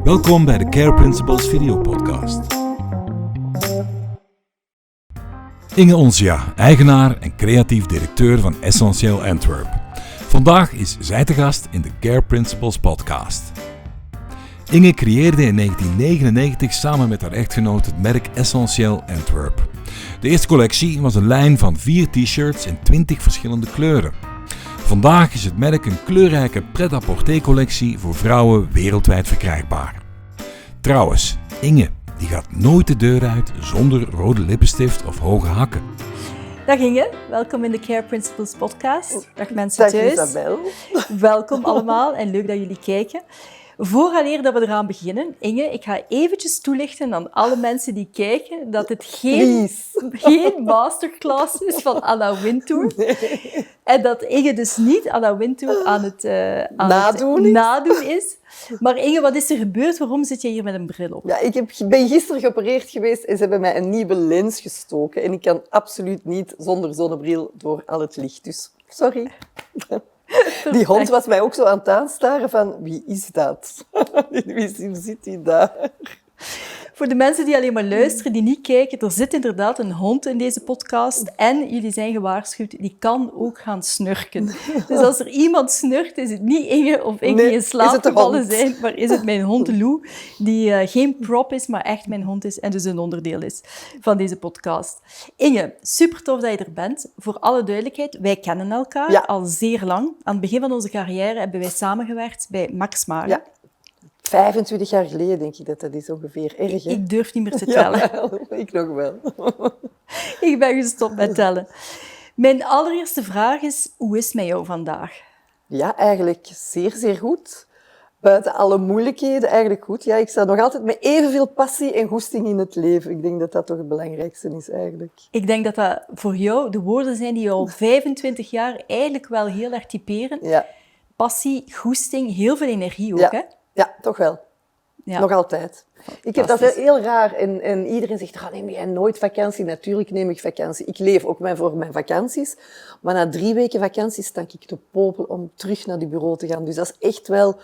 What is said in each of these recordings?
Welkom bij de Care Principles videopodcast. Inge Onsia, eigenaar en creatief directeur van Essentieel Antwerp. Vandaag is zij te gast in de Care Principles podcast. Inge creëerde in 1999 samen met haar echtgenoot het merk Essentieel Antwerp. De eerste collectie was een lijn van 4 t-shirts in 20 verschillende kleuren. Vandaag is het merk een kleurrijke pret-à-porter collectie voor vrouwen wereldwijd verkrijgbaar. Trouwens, Inge die gaat nooit de deur uit zonder rode lippenstift of hoge hakken. Dag Inge, welkom in de Care Principles podcast. Dag mensen Dag thuis. Isabel. Welkom allemaal en leuk dat jullie kijken. Vooraleer dat we eraan beginnen, Inge, ik ga eventjes toelichten aan alle mensen die kijken dat het geen masterclass is van Anna Wintour. Nee. En dat Inge dus niet Anna Wintour aan het nadoen is. Maar Inge, wat is er gebeurd? Waarom zit je hier met een bril op? Ja, ik ben gisteren geopereerd geweest en ze hebben mij een nieuwe lens gestoken. En ik kan absoluut niet zonder zonnebril door al het licht. Dus sorry. Die hond was mij ook zo aan het aanstaren van, wie is dat? Wie zit die daar? Voor de mensen die alleen maar luisteren, die niet kijken, er zit inderdaad een hond in deze podcast en jullie zijn gewaarschuwd, die kan ook gaan snurken. Dus als er iemand snurkt, is het niet Inge of Inge in slaap gevallen zijn, maar is het mijn hond Lou, die geen prop is, maar echt mijn hond is en dus een onderdeel is van deze podcast. Inge, super tof dat je er bent. Voor alle duidelijkheid, wij kennen elkaar al zeer lang. Aan het begin van onze carrière hebben wij samengewerkt bij Max Mara. Ja. 25 jaar geleden denk ik dat is ongeveer erg. Hè? Ik durf niet meer te tellen. Ja, ik nog wel. Ik ben gestopt met tellen. Mijn allereerste vraag is, hoe is het met jou vandaag? Ja, eigenlijk zeer, zeer goed. Buiten alle moeilijkheden eigenlijk goed. Ja, ik sta nog altijd met evenveel passie en goesting in het leven. Ik denk dat dat toch het belangrijkste is eigenlijk. Ik denk dat dat voor jou de woorden zijn die je al 25 jaar eigenlijk wel heel erg typeren. Ja. Passie, goesting, heel veel energie ook, hè? Ja, toch wel. Ja. Nog altijd. Dat is heel raar. En iedereen zegt, neem jij nooit vakantie? Natuurlijk neem ik vakantie. Ik leef ook voor mijn vakanties. Maar na 3 weken vakantie sta ik te popelen om terug naar het bureau te gaan. Dus dat is echt wel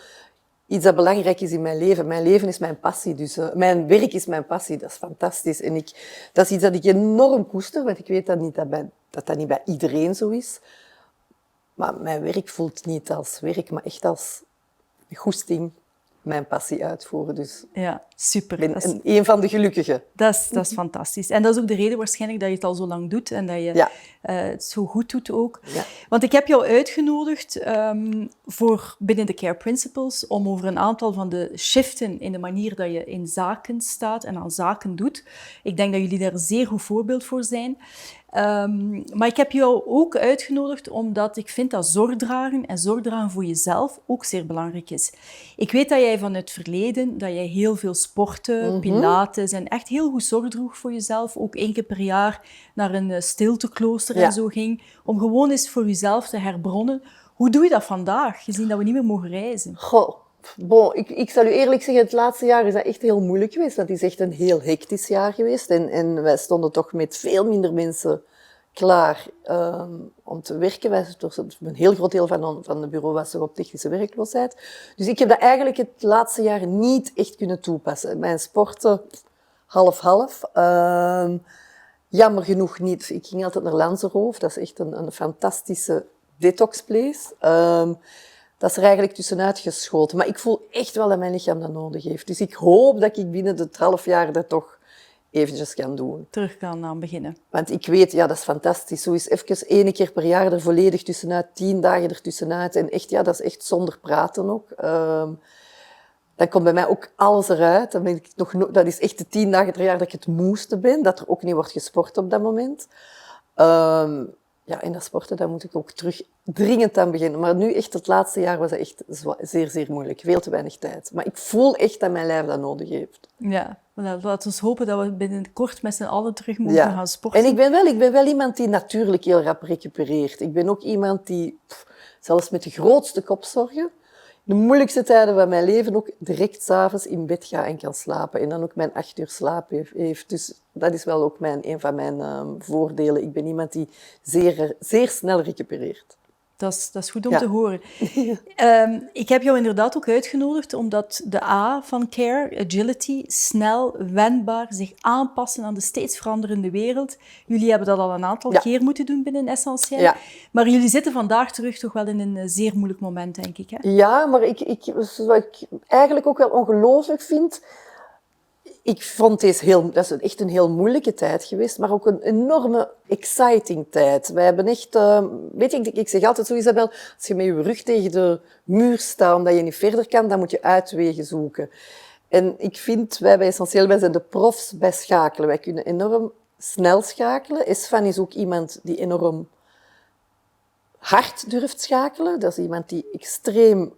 iets dat belangrijk is in mijn leven. Mijn leven is mijn passie. Dus mijn werk is mijn passie. Dat is fantastisch. En dat is iets dat ik enorm koester. Want ik weet dat niet bij iedereen zo is. Maar mijn werk voelt niet als werk, maar echt als goesting. Mijn passie uitvoeren. Dus ja, super. Ik ben een van de gelukkigen. Dat is fantastisch. En dat is ook de reden waarschijnlijk dat je het al zo lang doet en dat je het zo goed doet ook. Ja. Want ik heb jou uitgenodigd voor binnen de Care Principles om over een aantal van de shiften in de manier dat je in zaken staat en aan zaken doet. Ik denk dat jullie daar een zeer goed voorbeeld voor zijn. Maar ik heb jou ook uitgenodigd omdat ik vind dat zorgdragen en zorgdragen voor jezelf ook zeer belangrijk is. Ik weet dat jij van het verleden, dat jij heel veel sporten, pilates en echt heel goed zorg droeg voor jezelf. Ook 1 keer per jaar naar een stilteklooster en zo ging. Om gewoon eens voor jezelf te herbronnen. Hoe doe je dat vandaag, gezien dat we niet meer mogen reizen? Goh, ik zal u eerlijk zeggen, het laatste jaar is dat echt heel moeilijk geweest. Dat is echt een heel hectisch jaar geweest. En wij stonden toch met veel minder mensen klaar om te werken. Een heel groot deel van het bureau was er op technische werkloosheid. Dus ik heb dat eigenlijk het laatste jaar niet echt kunnen toepassen. Mijn sporten, half-half. Jammer genoeg niet. Ik ging altijd naar Lanzerhof. Dat is echt een fantastische detoxplace. Dat is er eigenlijk tussenuit geschoten. Maar ik voel echt wel dat mijn lichaam dat nodig heeft. Dus ik hoop dat ik binnen het half jaar dat toch eventjes kan doen. Terug kan aan beginnen. Want ik weet, dat is fantastisch. Zo is even 1 keer per jaar er volledig tussenuit, 10 dagen er tussenuit. En echt, dat is echt zonder praten ook. Dan komt bij mij ook alles eruit. Dan ben ik dat is echt de 10 dagen per jaar dat ik het moeste ben. Dat er ook niet wordt gesport op dat moment. En dat sporten, daar moet ik ook terug dringend aan beginnen. Maar nu echt, het laatste jaar was dat echt zeer, zeer moeilijk. Veel te weinig tijd. Maar ik voel echt dat mijn lijf dat nodig heeft. Ja, laten we hopen dat we binnenkort met z'n allen terug mogen gaan sporten. En ik ben wel iemand die natuurlijk heel rap recupereert. Ik ben ook iemand die, zelfs met de grootste kopzorgen, de moeilijkste tijden van mijn leven ook direct 's avonds in bed ga en kan slapen. En dan ook mijn 8 uur slaap heeft. Dus dat is wel ook een van mijn voordelen. Ik ben iemand die zeer, zeer snel recupereert. Dat is goed om te horen. Ik heb jou inderdaad ook uitgenodigd omdat de A van CARE, agility, snel, wendbaar, zich aanpassen aan de steeds veranderende wereld. Jullie hebben dat al een aantal keer moeten doen binnen Essentieel. Ja. Maar jullie zitten vandaag terug toch wel in een zeer moeilijk moment, denk ik. Hè? Ja, maar wat ik eigenlijk ook wel ongelooflijk vind... Ik vond dat is echt een heel moeilijke tijd geweest, maar ook een enorme exciting tijd. Wij hebben echt, ik zeg altijd zo, Isabel, als je met je rug tegen de muur staat omdat je niet verder kan, dan moet je uitwegen zoeken. En ik vind, wij bij Essentieel, wij zijn de profs bij schakelen. Wij kunnen enorm snel schakelen. Sven is ook iemand die enorm hard durft schakelen. Dat is iemand die extreem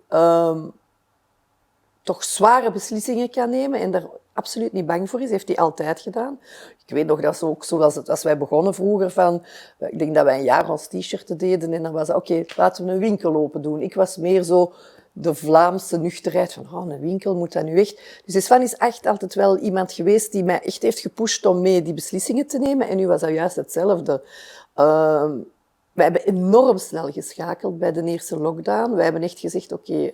toch zware beslissingen kan nemen en daar absoluut niet bang voor is. Heeft hij altijd gedaan. Ik weet nog, dat is ook zoals als wij begonnen vroeger van... Ik denk dat wij een jaar ons t-shirten deden en dan was het oké, laten we een winkel open doen. Ik was meer zo de Vlaamse nuchterheid van een winkel, moet dat nu echt... Dus Sven is echt altijd wel iemand geweest die mij echt heeft gepusht om mee die beslissingen te nemen. En nu was dat juist hetzelfde. Wij hebben enorm snel geschakeld bij de eerste lockdown. Wij hebben echt gezegd, oké,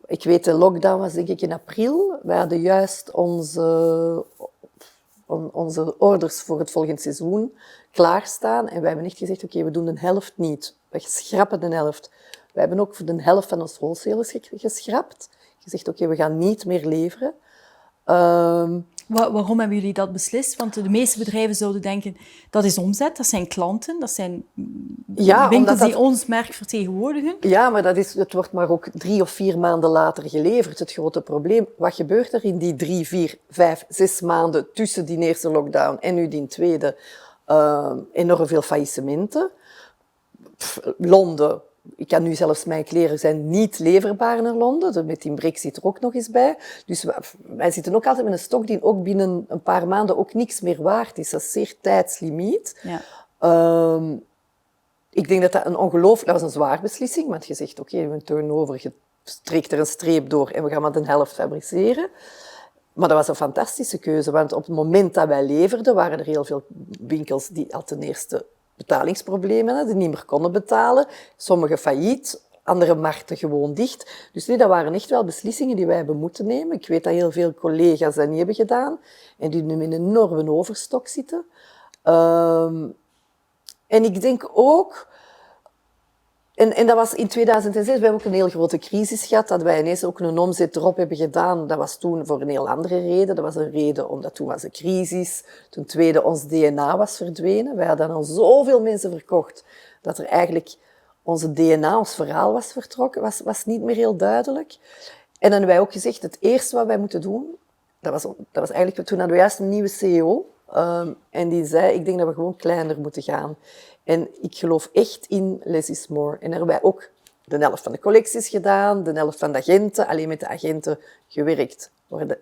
ik weet, de lockdown was denk ik in april. Wij hadden juist onze orders voor het volgende seizoen klaarstaan. En wij hebben echt gezegd, oké, we doen de helft niet. We schrappen de helft. Wij hebben ook voor de helft van onze wholesalers geschrapt. Gezegd, oké, we gaan niet meer leveren. Waarom hebben jullie dat beslist? Want de meeste bedrijven zouden denken, dat is omzet, dat zijn klanten, dat zijn winkels die ons merk vertegenwoordigen. Ja, maar het wordt maar ook 3 of 4 maanden later geleverd. Het grote probleem, wat gebeurt er in die 3, 4, 5, 6 maanden tussen die eerste lockdown en nu die tweede? Enorm veel faillissementen. Londen... Ik kan nu zelfs mijn kleren zijn niet leverbaar naar Londen. Met die Brexit er ook nog eens bij. Dus wij zitten ook altijd met een stok die ook binnen een paar maanden ook niks meer waard is. Dat is zeer tijdslimiet. Ja. Ik denk dat dat was een zwaar beslissing. Want je zegt, oké, een turnover, je trekt er een streep door en we gaan maar de helft fabriceren. Maar dat was een fantastische keuze. Want op het moment dat wij leverden, waren er heel veel winkels die al ten eerste betalingsproblemen hadden, die niet meer konden betalen. Sommige failliet, andere markten gewoon dicht. Dus nee, dat waren echt wel beslissingen die wij hebben moeten nemen. Ik weet dat heel veel collega's dat niet hebben gedaan en die nu in een enorme overstok zitten. En ik denk ook... En dat was in 2006, we hebben ook een heel grote crisis gehad, dat wij ineens ook een omzet erop hebben gedaan. Dat was toen voor een heel andere reden. Dat was een reden omdat toen was een crisis. Ten tweede, ons DNA was verdwenen. Wij hadden al zoveel mensen verkocht, dat er eigenlijk onze DNA, ons verhaal was vertrokken, was niet meer heel duidelijk. En dan hebben wij ook gezegd, het eerste wat wij moeten doen, dat was eigenlijk, toen hadden we juist een nieuwe CEO. En die zei, ik denk dat we gewoon kleiner moeten gaan. En ik geloof echt in less is more. En daar hebben wij ook de helft van de collecties gedaan, de helft van de agenten, alleen met de agenten gewerkt,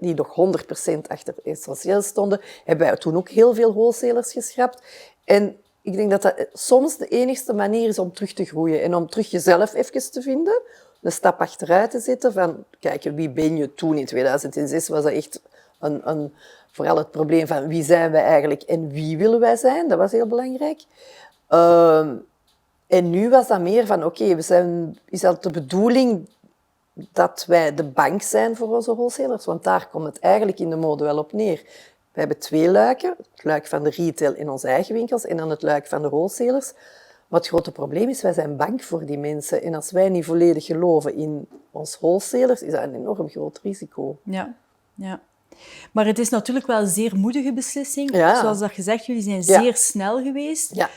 die nog 100% achter Essentieel stonden. Hebben wij toen ook heel veel wholesalers geschrapt. En ik denk dat dat soms de enigste manier is om terug te groeien en om terug jezelf even te vinden, een stap achteruit te zetten van, kijk, wie ben je toen in 2006? Was dat echt vooral het probleem van wie zijn wij eigenlijk en wie willen wij zijn? Dat was heel belangrijk. En nu was dat meer van, oké, is dat de bedoeling dat wij de bank zijn voor onze wholesalers? Want daar komt het eigenlijk in de mode wel op neer. We hebben 2 luiken, het luik van de retail in onze eigen winkels en dan het luik van de wholesalers. Maar het grote probleem is, wij zijn bang voor die mensen. En als wij niet volledig geloven in ons wholesalers, is dat een enorm groot risico. Ja. Maar het is natuurlijk wel een zeer moedige beslissing. Ja. Zoals dat gezegd, jullie zijn zeer snel geweest. Ja.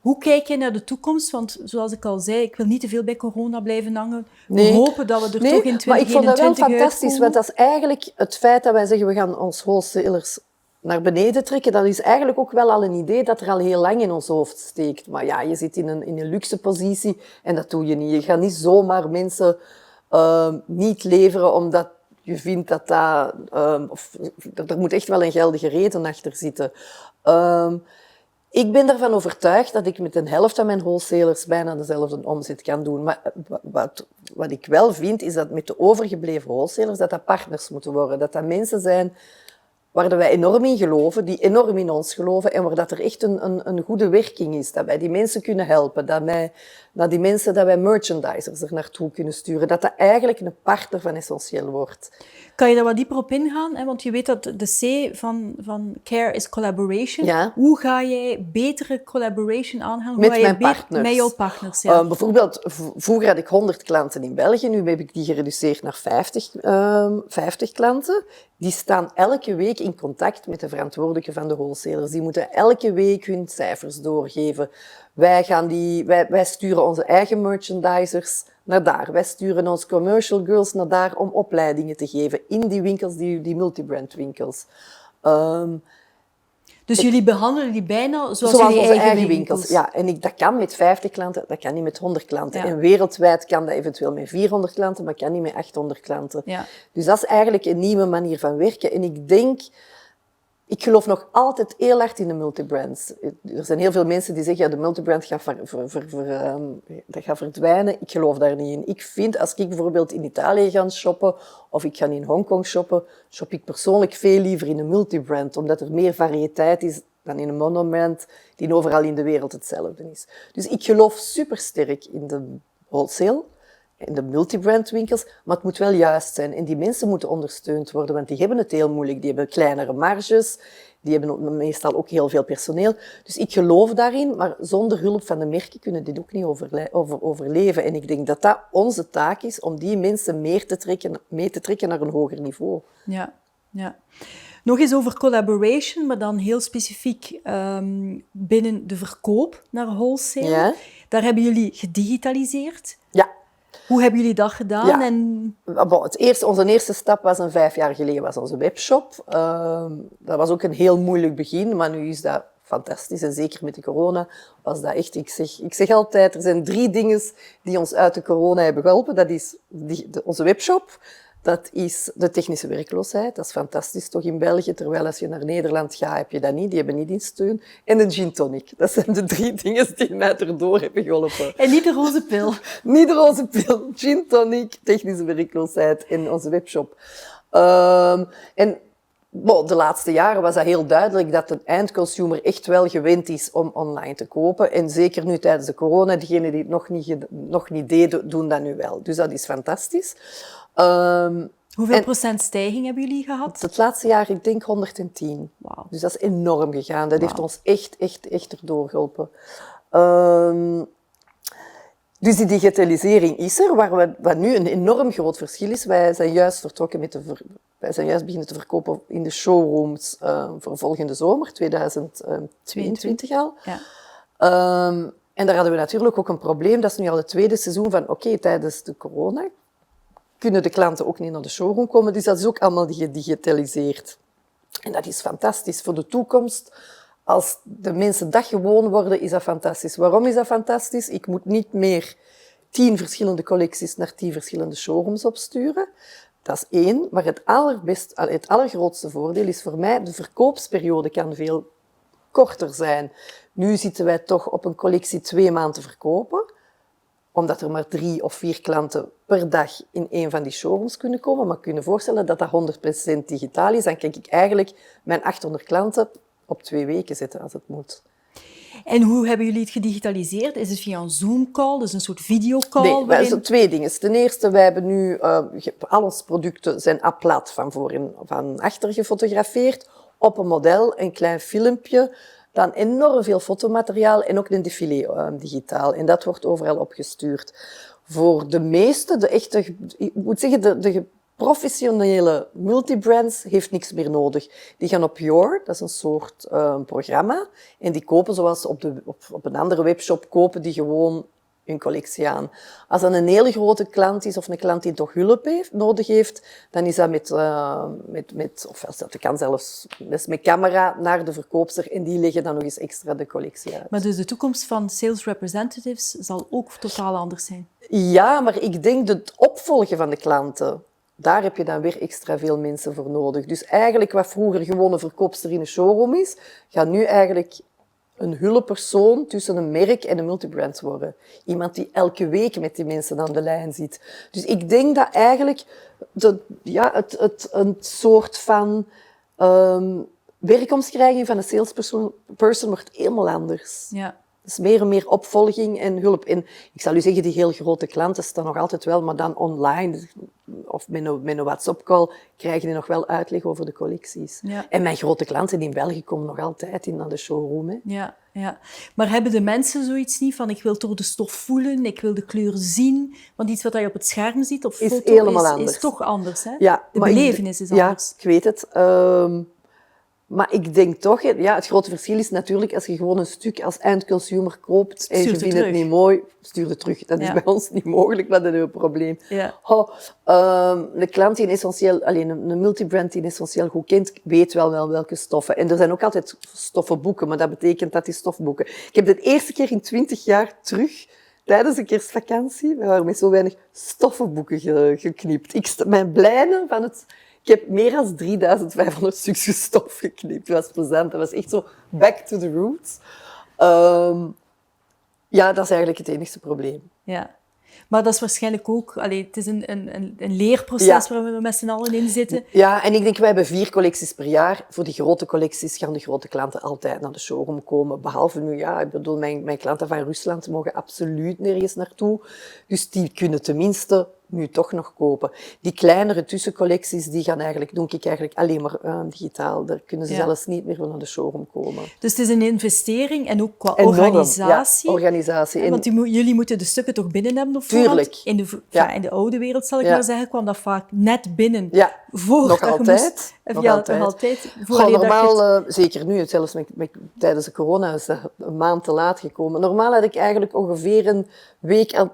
Hoe kijk je naar de toekomst? Want zoals ik al zei, ik wil niet te veel bij corona blijven hangen. We hopen dat we er toch in 2021 maar ik vond dat wel fantastisch. Want dat is eigenlijk het feit dat wij zeggen, we gaan ons wholesalers naar beneden trekken. Dat is eigenlijk ook wel al een idee dat er al heel lang in ons hoofd steekt. Maar ja, je zit in een luxe positie en dat doe je niet. Je gaat niet zomaar mensen niet leveren omdat je vindt dat er moet echt wel een geldige reden achter zitten. Ik ben ervan overtuigd dat ik met de helft van mijn wholesalers bijna dezelfde omzet kan doen. Maar wat ik wel vind, is dat met de overgebleven wholesalers, dat partners moeten worden. Dat mensen zijn waar wij enorm in geloven, die enorm in ons geloven en waar dat er echt een goede werking is. Dat wij die mensen kunnen helpen, dat wij merchandisers er naartoe kunnen sturen. Dat eigenlijk een partner van Essentieel wordt. Kan je daar wat dieper op ingaan? Hè? Want je weet dat de C van CARE is collaboration. Ja. Hoe ga jij betere collaboration aangaan? Met mijn partners. Met jouw partners, ja. Bijvoorbeeld, vroeger had ik 100 klanten in België. Nu heb ik die gereduceerd naar 50 klanten. Die staan elke week in contact met de verantwoordelijke van de wholesalers. Die moeten elke week hun cijfers doorgeven. Wij sturen onze eigen merchandisers naar daar. Wij sturen onze commercial girls naar daar om opleidingen te geven in die winkels, die multibrand winkels. Dus jullie behandelen die bijna zoals onze jullie eigen winkels. Ja, en dat kan met 50 klanten, dat kan niet met 100 klanten. Ja. En wereldwijd kan dat eventueel met 400 klanten, maar kan niet met 800 klanten. Ja. Dus dat is eigenlijk een nieuwe manier van werken. En ik geloof nog altijd heel hard in de multibrands. Er zijn heel veel mensen die zeggen, de multibrand gaat verdwijnen. Ik geloof daar niet in. Ik vind, als ik bijvoorbeeld in Italië ga shoppen, of ik ga in Hongkong shoppen, shop ik persoonlijk veel liever in een multibrand, omdat er meer variëteit is dan in een monobrand, die overal in de wereld hetzelfde is. Dus ik geloof supersterk in de wholesale, in de multibrandwinkels, maar het moet wel juist zijn. En die mensen moeten ondersteund worden, want die hebben het heel moeilijk. Die hebben kleinere marges, die hebben meestal ook heel veel personeel. Dus ik geloof daarin, maar zonder hulp van de merken kunnen die ook niet overleven. En ik denk dat dat onze taak is, om die mensen mee te trekken naar een hoger niveau. Ja, ja. Nog eens over collaboration, maar dan heel specifiek binnen de verkoop naar wholesale. Ja. Daar hebben jullie gedigitaliseerd. Ja. Hoe hebben jullie dat gedaan? Ja. Onze eerste stap was 5 jaar geleden, was onze webshop. Dat was ook een heel moeilijk begin, maar nu is dat fantastisch. En zeker met de corona was dat echt... Ik zeg altijd, er zijn 3 dingen die ons uit de corona hebben geholpen. Dat is onze webshop. Dat is de technische werkloosheid. Dat is fantastisch toch in België. Terwijl als je naar Nederland gaat, heb je dat niet. Die hebben niet in steun. En de gin tonic. Dat zijn de 3 dingen die mij erdoor hebben geholpen. En niet de roze pil. Niet de roze pil. Gin tonic, technische werkloosheid en onze webshop. De laatste jaren was dat heel duidelijk dat de eindconsumer echt wel gewend is om online te kopen. En zeker nu tijdens de corona, diegenen die het nog niet deden, doen dat nu wel. Dus dat is fantastisch. Hoeveel procent stijging hebben jullie gehad? Het laatste jaar, ik denk 110. Wow. Dus dat is enorm gegaan. Dat heeft ons echt erdoor geholpen. Dus die digitalisering is er, wat nu een enorm groot verschil is. Wij zijn juist beginnen te verkopen in de showrooms voor volgende zomer, 2022 al. Ja. En daar hadden we natuurlijk ook een probleem. Dat is nu al het 2e seizoen van, tijdens de corona kunnen de klanten ook niet naar de showroom komen. Dus dat is ook allemaal gedigitaliseerd. En dat is fantastisch voor de toekomst. Als de mensen dat gewoon worden, is dat fantastisch. Waarom is dat fantastisch? Ik moet niet meer 10 verschillende collecties naar 10 verschillende showrooms opsturen. Dat is 1. Maar het allergrootste voordeel is voor mij, de verkoopsperiode kan veel korter zijn. Nu zitten wij toch op een collectie 2 maanden verkopen, omdat er maar 3 of 4 klanten per dag in een van die showrooms kunnen komen. Maar kunnen voorstellen dat dat 100% digitaal is. Dan kan ik eigenlijk mijn 800 klanten op 2 weken zetten als het moet. En hoe hebben jullie het gedigitaliseerd? Is het via een Zoom-call, dus een soort videocall? Nee, waarin... zijn 2 dingen. Ten eerste, wij hebben nu... al onze producten zijn plat van voor en van achter gefotografeerd. Op een model, een klein filmpje. Dan enorm veel fotomateriaal en ook een défilé digitaal. En dat wordt overal opgestuurd. Voor de meeste, de professionele multibrands heeft niks meer nodig. Die gaan op Your, dat is een soort programma. En die kopen, zoals op een andere webshop, kopen die gewoon hun collectie aan. Als dat een hele grote klant is, of een klant die toch hulp nodig heeft, dan is dat dat kan zelfs met camera naar de verkoopster en die leggen dan nog eens extra de collectie uit. Maar dus de toekomst van sales representatives zal ook totaal anders zijn? Ja, maar ik denk het opvolgen van de klanten, daar heb je dan weer extra veel mensen voor nodig. Dus eigenlijk wat vroeger gewoon een verkoopster in een showroom is, gaat nu eigenlijk een hulppersoon tussen een merk en een multibrand worden. Iemand die elke week met die mensen aan de lijn zit. Dus ik denk dat eigenlijk een soort van Werkomschrijving van een salesperson wordt helemaal anders. Ja. Dus meer en meer opvolging en hulp. En ik zal u zeggen, die heel grote klanten staan nog altijd wel, maar dan online of met een WhatsApp-call krijgen die nog wel uitleg over de collecties. Ja. En mijn grote klanten in België komen nog altijd naar de showroom. Hè. Ja, ja. Maar hebben de mensen zoiets niet van ik wil door de stof voelen, ik wil de kleur zien? Want iets wat je op het scherm ziet of foto is helemaal anders. Is toch anders. Hè? Ja, de belevenis is anders. Ja, ik weet het. Maar ik denk toch, ja, het grote verschil is natuurlijk als je gewoon een stuk als eindconsumer koopt en je vindt het niet mooi, stuur het terug. Dat is bij ons niet mogelijk, maar dat is een probleem. Ja. Een klant die een multibrand die essentieel goed kent, weet wel welke stoffen. En er zijn ook altijd stoffenboeken, maar dat betekent dat die stofboeken. Ik heb de eerste keer in 20 jaar terug, tijdens een kerstvakantie, we waren met zo weinig stoffenboeken geknipt. Ik ben blijde van het... Ik heb meer dan 3500 stukjes stof geknipt. Dat was plezant. Dat was echt zo back to the roots. Ja, dat is eigenlijk het enigste probleem. Ja. Maar dat is waarschijnlijk ook... het is een leerproces waar we met z'n allen in zitten. Ja, en ik denk, wij hebben 4 collecties per jaar. Voor die grote collecties gaan de grote klanten altijd naar de showroom komen. Behalve nu, ik bedoel, mijn klanten van Rusland mogen absoluut nergens naartoe. Dus die kunnen tenminste nu toch nog kopen. Die kleinere tussencollecties, die gaan doe ik eigenlijk alleen maar digitaal. Daar kunnen ze zelfs niet meer naar de showroom komen. Dus het is een investering en ook qua enorm, organisatie. Ja, organisatie. Want jullie moeten de stukken toch binnen hebben op voorhand? Tuurlijk. In de oude wereld, zal ik maar zeggen, kwam dat vaak net binnen. Ja, nog altijd. Nog altijd. Normaal, zeker nu, zelfs tijdens de corona is dat een maand te laat gekomen. Normaal had ik eigenlijk ongeveer een week,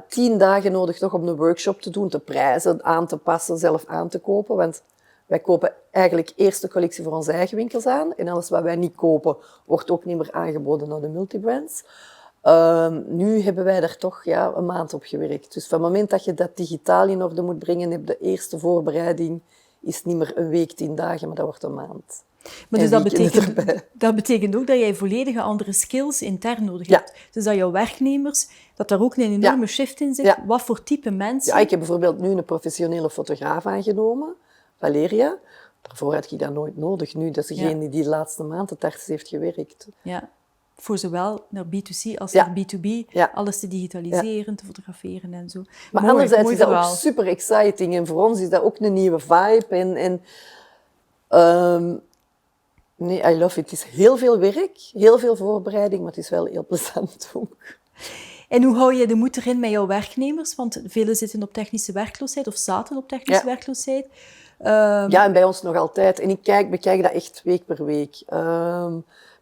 10 dagen nodig nog om een workshop te doen, te prijzen, aan te passen, zelf aan te kopen. Want wij kopen eigenlijk eerst de collectie voor onze eigen winkels aan. En alles wat wij niet kopen, wordt ook niet meer aangeboden aan de multibrands. Nu hebben wij daar toch een maand op gewerkt. Dus van het moment dat je dat digitaal in orde moet brengen, heb de eerste voorbereiding is niet meer een week, 10 dagen, maar dat wordt een maand. Maar dus dat betekent ook dat jij volledige andere skills intern nodig hebt. Dus dat jouw werknemers, dat daar ook een enorme shift in zit. Ja. Wat voor type mensen? Ja, ik heb bijvoorbeeld nu een professionele fotograaf aangenomen, Valeria. Daarvoor had ik dat nooit nodig. Nu, dat is degene die de laatste maand het hardst heeft gewerkt. Ja. Voor zowel naar B2C als naar B2B, alles te digitaliseren, te fotograferen en zo. Maar anderzijds is dat ook super exciting. En voor ons is dat ook een nieuwe vibe. Nee, I love it. Het is heel veel werk, heel veel voorbereiding, maar het is wel heel plezant ook. En hoe hou je de moed erin met jouw werknemers? Want velen zitten op technische werkloosheid of zaten op technische werkloosheid. Ja, en bij ons nog altijd. En ik bekijk dat echt week per week.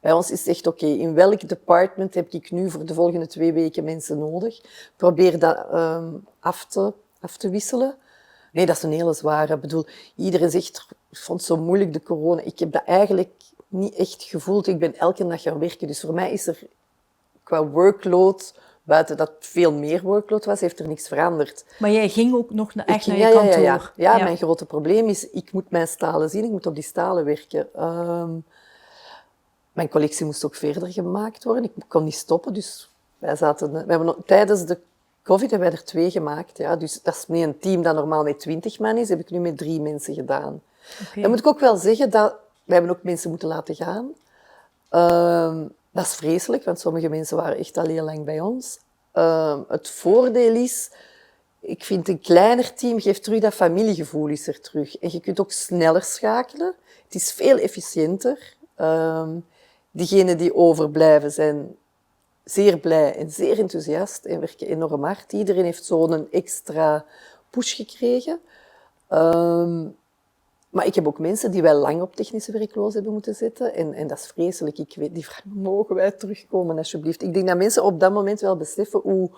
Bij ons is het echt oké. In welk department heb ik nu voor de volgende 2 weken mensen nodig? Probeer dat af te wisselen. Nee, dat is een hele zware. Ik bedoel, iedereen zegt, ik vond het zo moeilijk, de corona. Ik heb dat eigenlijk niet echt gevoeld. Ik ben elke dag gaan werken. Dus voor mij is er qua workload, buiten dat veel meer workload was, heeft er niks veranderd. Maar jij ging ook nog echt naar je kantoor? Ja, mijn grote probleem is, ik moet mijn stalen zien, ik moet op die stalen werken. Mijn collectie moest ook verder gemaakt worden. Ik kon niet stoppen, dus tijdens de COVID hebben wij er 2 gemaakt. Ja. Dus dat is niet een team dat normaal met 20 man is, heb ik nu met 3 mensen gedaan. Okay. Dan moet ik ook wel zeggen dat wij hebben ook mensen moeten laten gaan. Dat is vreselijk, want sommige mensen waren echt al heel lang bij ons. Het voordeel is, ik vind een kleiner team geeft terug dat familiegevoel is er terug. En je kunt ook sneller schakelen. Het is veel efficiënter. Diegenen die overblijven zijn zeer blij en zeer enthousiast en werken enorm hard. Iedereen heeft zo'n extra push gekregen. Maar ik heb ook mensen die wij lang op technische werkloos hebben moeten zetten. En dat is vreselijk. Ik weet, die vragen, mogen wij terugkomen alsjeblieft? Ik denk dat mensen op dat moment wel beseffen hoe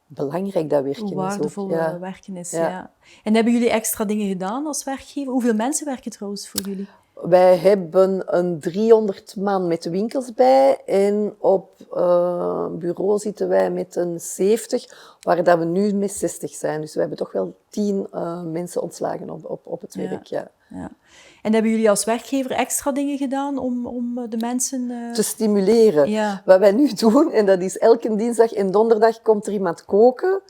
belangrijk dat werken is. Hoe waardevol werken is, ja. En hebben jullie extra dingen gedaan als werkgever? Hoeveel mensen werken trouwens voor jullie? Wij hebben een 300 man met winkels bij en op bureau zitten wij met een 70, waar dat we nu met 60 zijn. Dus we hebben toch wel 10 mensen ontslagen op het werk. Ja. En hebben jullie als werkgever extra dingen gedaan om de mensen... te stimuleren. Ja. Wat wij nu doen, en dat is elke dinsdag en donderdag komt er iemand koken.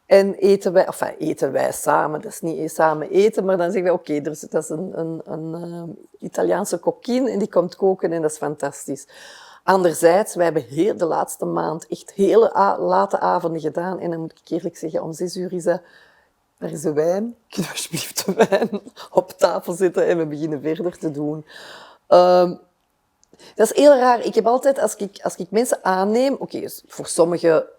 En eten wij samen. Dat is niet samen eten, maar dan zeggen wij, oké, dat is een Italiaanse kokkin en die komt koken en dat is fantastisch. Anderzijds, wij hebben de laatste maand echt hele late avonden gedaan. En dan moet ik eerlijk zeggen, om 6 uur is dat... Daar is de wijn. Kun je alsjeblieft de wijn op tafel zetten en we beginnen verder te doen. Dat is heel raar. Ik heb altijd, als ik mensen aanneem... Oké, dus voor sommige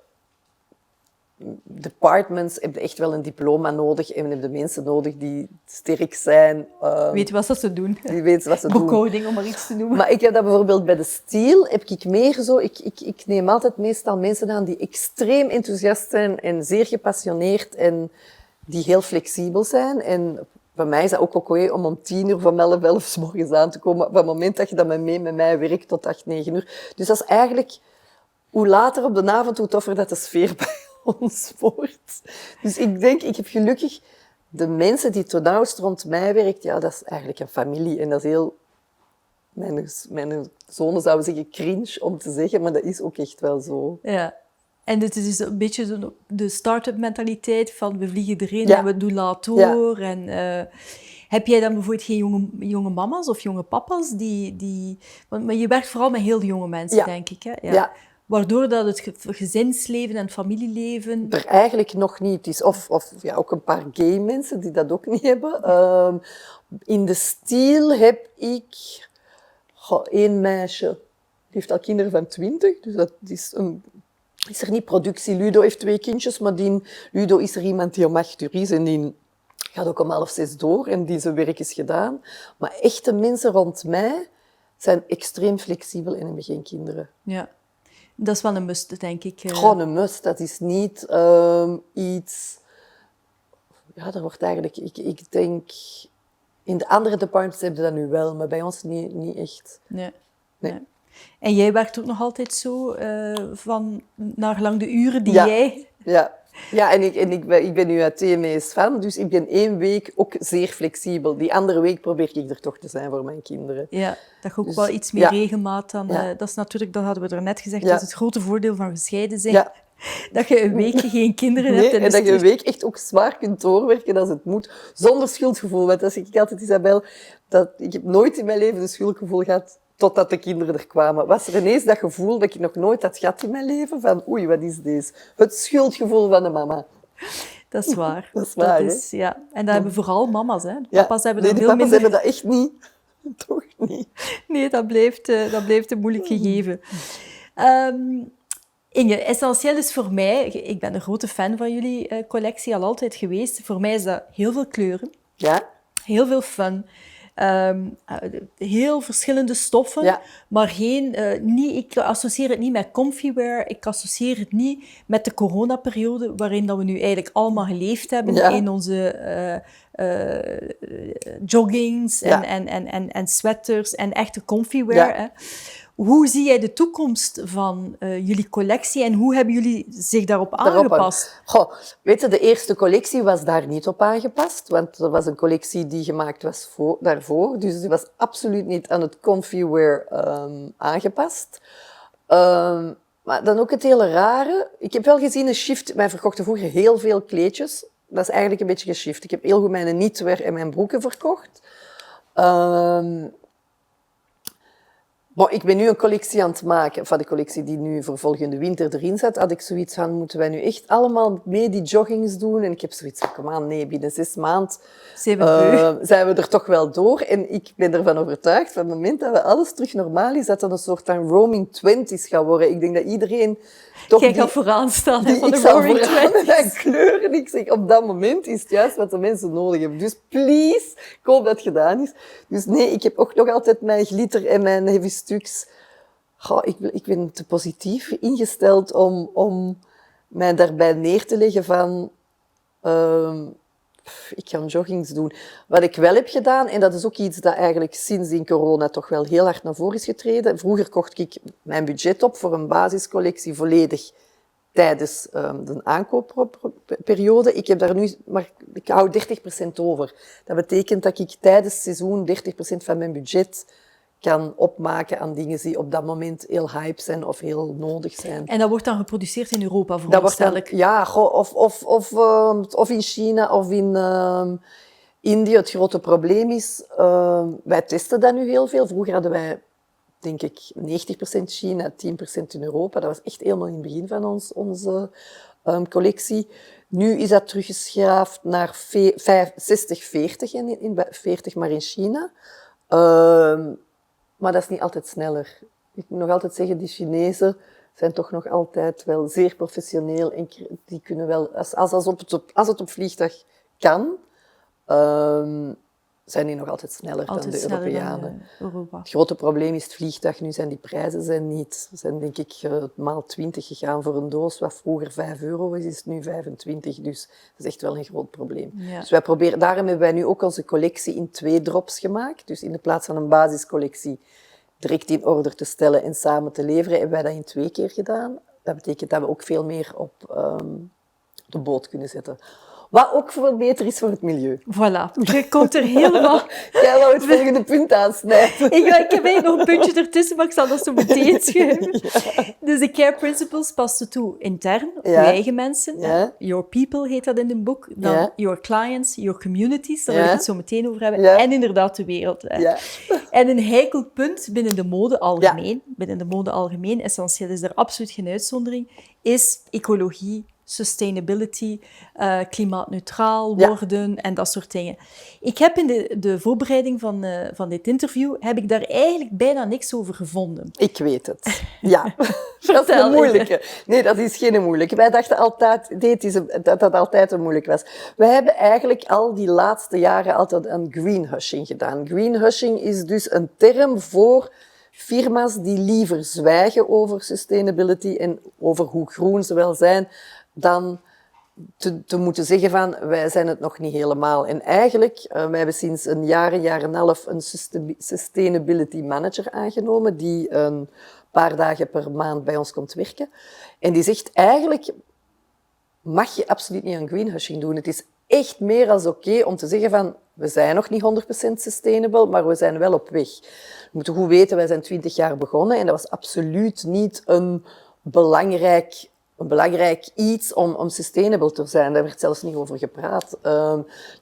departments heb je echt wel een diploma nodig. En we hebben de mensen nodig die sterk zijn. Weet wat ze doen. Die weten wat ze doen. Boekhouding, om maar iets te noemen. Maar ik heb dat bijvoorbeeld bij de steel, heb ik meer zo... Ik neem altijd meestal mensen aan die extreem enthousiast zijn en zeer gepassioneerd en die heel flexibel zijn. En bij mij is dat ook oké om 10 uur van 11 's morgens aan te komen. Op het moment dat je dat met mij werkt tot 8, 9 uur. Dus dat is eigenlijk... Hoe later op de avond, hoe toffer dat de sfeer bij ons wordt. Dus ik denk, ik heb gelukkig... De mensen die het nauwst rond mij werkt, ja, dat is eigenlijk een familie. En dat is heel... Mijn zonen zouden zeggen cringe om te zeggen, maar dat is ook echt wel zo. Ja. En het is dus een beetje de start-up mentaliteit van we vliegen erin Ja. en we doen laat door. Ja. En, heb jij dan bijvoorbeeld geen jonge mama's of jonge papa's? Maar je werkt vooral met heel jonge mensen, Ja. denk ik. Hè? Ja. Ja. Waardoor dat het gezinsleven en het familieleven... Er eigenlijk nog niet is. Of ook een paar gay mensen die dat ook niet hebben. In de steel heb ik 1 meisje. Die heeft al kinderen van 20. Dus dat is er niet productie. Ludo heeft 2 kindjes, maar Ludo is er iemand die om 8 uur is en die gaat ook om 5:30 door en die zijn werk is gedaan. Maar echte mensen rond mij zijn extreem flexibel en hebben geen kinderen. Ja. Dat is wel een must, denk ik. Gewoon een must. Dat is niet iets... Ja, er wordt eigenlijk... Ik denk... In de andere departments hebben dat nu wel, maar bij ons niet echt. Nee. Nee. Nee. En jij werkt ook nog altijd zo, van naar lang de uren die Ja. jij... Ja, en ik ben nu uit TMS fan, dus ik ben 1 week ook zeer flexibel. Die andere week probeer ik er toch te zijn voor mijn kinderen. Ja, dat je ook Dus, wel iets meer ja. regelmaat dan... Ja. dat is natuurlijk, dat hadden we er net gezegd, Ja. dat is het grote voordeel van gescheiden zijn. Ja. Dat je een week geen kinderen Nee, hebt. en dus dat je een week echt ook zwaar kunt doorwerken als het moet, zonder schuldgevoel. Want dat zeg ik altijd, Isabel, ik heb nooit in mijn leven een schuldgevoel gehad totdat de kinderen er kwamen. Was er ineens dat gevoel dat ik nog nooit had gehad in mijn leven, van oei, wat is deze? Het schuldgevoel van de mama. Dat is waar. Dat is waar, ja. En dat hebben vooral mama's. Hè. De Ja. papa's hebben Nee, er die veel papa's minder... hebben dat echt niet. Toch niet. Nee, dat blijft een moeilijk gegeven. Inge, essentieel is voor mij... Ik ben een grote fan van jullie collectie, al altijd geweest. Voor mij is dat heel veel kleuren. Ja. Heel veel fun. Heel verschillende stoffen, Ja. maar ik associeer het niet met comfywear. Ik associeer het niet met de coronaperiode waarin dat we nu eigenlijk allemaal geleefd hebben Ja. in onze joggings Ja. en sweaters en echte comfywear. Ja. Hè. Hoe zie jij de toekomst van jullie collectie en hoe hebben jullie zich daarop aangepast? Goh, weet je, de eerste collectie was daar niet op aangepast, want dat was een collectie die gemaakt was daarvoor. Dus die was absoluut niet aan het comfywear aangepast. Maar dan ook het hele rare. Ik heb wel gezien een shift. Wij verkochten vroeger heel veel kleedjes. Dat is eigenlijk een beetje geshift. Ik heb heel goed mijn knitwear en mijn broeken verkocht. Maar ik ben nu een collectie aan het maken, van de collectie die nu voor volgende winter erin zit, had ik zoiets van, moeten wij nu echt allemaal mee die joggings doen? En ik heb zoiets van, kom aan, nee, binnen 6 maanden zijn we er toch wel door. En ik ben ervan overtuigd, van het moment dat we alles terug normaal is, dat dat een soort van roaming 20's gaat worden. Ik denk dat iedereen toch... Jij gaat vooraan staan van ik de zal roaming vooraan 20's. met kleuren. Ik zeg, op dat moment is het juist wat de mensen nodig hebben. Dus please, ik hoop dat het gedaan is. Dus nee, ik heb ook nog altijd mijn glitter en mijn heavy stuks. Goh, ik ben te positief ingesteld om mij daarbij neer te leggen van... ik ga joggings doen. Wat ik wel heb gedaan, en dat is ook iets dat eigenlijk sindsdien corona toch wel heel hard naar voren is getreden. Vroeger kocht ik mijn budget op voor een basiscollectie volledig tijdens de aankoopperiode. Ik heb daar nu, maar ik hou 30% over. Dat betekent dat ik tijdens het seizoen 30% van mijn budget kan opmaken aan dingen die op dat moment heel hype zijn of heel nodig zijn. En dat wordt dan geproduceerd in Europa, veronderstel ik? Ja, of in China of in Indië. Het grote probleem is, wij testen dat nu heel veel. Vroeger hadden wij, denk ik, 90% China, 10% in Europa. Dat was echt helemaal in het begin van onze collectie. Nu is dat teruggeschraafd naar 60-40, 40 maar in China. Maar dat is niet altijd sneller. Ik moet nog altijd zeggen, die Chinezen zijn toch nog altijd wel zeer professioneel. En die kunnen wel, als het op vliegtuig kan, zijn die nog altijd sneller dan de Europeanen. Het grote probleem is het vliegtuig. Nu zijn die prijzen zijn denk ik maal 20 gegaan voor een doos. Wat vroeger €5 is het nu 25. Dus dat is echt wel een groot probleem. Ja. Dus daarom hebben wij nu ook onze collectie in 2 drops gemaakt. Dus in de plaats van een basiscollectie direct in orde te stellen en samen te leveren, hebben wij dat in 2 keer gedaan. Dat betekent dat we ook veel meer op de boot kunnen zetten. Wat ook veel beter is voor het milieu. Voilà, je komt er helemaal... Jij wou het volgende punt aansnijden. Ik heb eigenlijk nog een puntje ertussen, maar ik zal dat zo meteen schuiven. Ja. Dus de Care Principles passen toe intern, op je eigen mensen. Ja. Your people heet dat in het boek. Dan your clients, your communities, daar wil ik het zo meteen over hebben. Ja. En inderdaad de wereld. Ja. En een heikel punt binnen de mode algemeen, essentieel is er absoluut geen uitzondering, is ecologie, sustainability, klimaatneutraal worden en dat soort dingen. Ik heb in de voorbereiding van dit interview, heb ik daar eigenlijk bijna niks over gevonden. Ik weet het. Ja. Dat is een moeilijke. Nee, dat is geen moeilijke. Wij dachten altijd dat dat altijd een moeilijk was. Wij hebben eigenlijk al die laatste jaren altijd een greenhushing gedaan. Greenhushing is dus een term voor firma's die liever zwijgen over sustainability en over hoe groen ze wel zijn, dan te moeten zeggen van, wij zijn het nog niet helemaal. En eigenlijk, wij hebben sinds een jaar en een half een sustainability manager aangenomen, die een paar dagen per maand bij ons komt werken. En die zegt, eigenlijk mag je absoluut niet aan greenhushing doen. Het is echt meer dan oké om te zeggen van, we zijn nog niet 100% sustainable, maar we zijn wel op weg. We moeten goed weten, wij zijn 20 jaar begonnen en dat was absoluut niet een belangrijk iets om sustainable te zijn. Daar werd zelfs niet over gepraat.